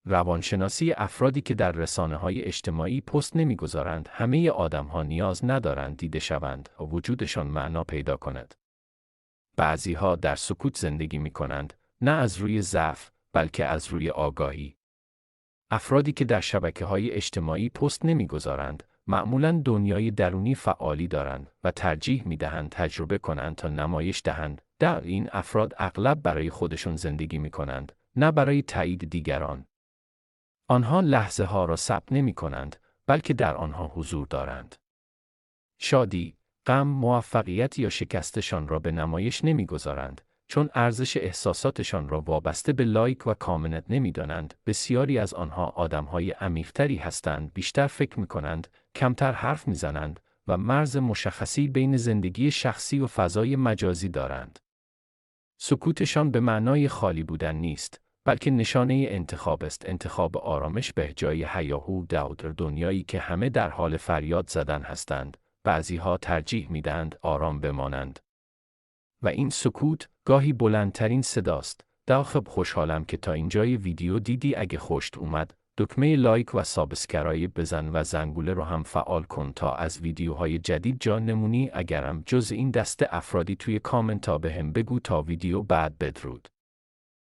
روانشناسی افرادی که در رسانه‌های اجتماعی پست نمی‌گذارند، همه آدم‌ها نیاز ندارند دیده شوند و وجودشان معنا پیدا کند. بعضی‌ها در سکوت زندگی می‌کنند، نه از روی ضعف، بلکه از روی آگاهی. افرادی که در شبکه‌های اجتماعی پست نمی‌گذارند، معمولاً دنیای درونی فعالی دارند و ترجیح می‌دهند تجربه کنند تا نمایش دهند. در این افراد اغلب برای خودشون زندگی می‌کنند، نه برای تایید دیگران. آنها لحظه‌ها را ثبت نمی‌کنند، بلکه در آنها حضور دارند. شادی، غم، موفقیت یا شکستشان را به نمایش نمی‌گذارند، چون ارزش احساساتشان را وابسته به لایک و کامنت نمی‌دانند. بسیاری از آنها آدم‌های عمیق‌تری هستند، بیشتر فکر می‌کنند، کمتر حرف می‌زنند و مرز مشخصی بین زندگی شخصی و فضای مجازی دارند. سکوتشان به معنای خالی بودن نیست، بلکه نشانه انتخاب است، انتخاب آرامش به جای هیاهو در دنیایی که همه در حال فریاد زدن هستند. بعضی‌ها ترجیح می‌دهند آرام بمانند. و این سکوت گاهی بلندترین صداست. خب خوشحالم که تا اینجای ویدیو دیدی. اگه خوشت اومد، دکمه لایک و سابسکرایب بزن و زنگوله رو هم فعال کن تا از ویدیوهای جدید جا نمونی. اگرم جز این دسته افرادی توی کامنت ها بهم بگو تا ویدیو بعد. بدرود.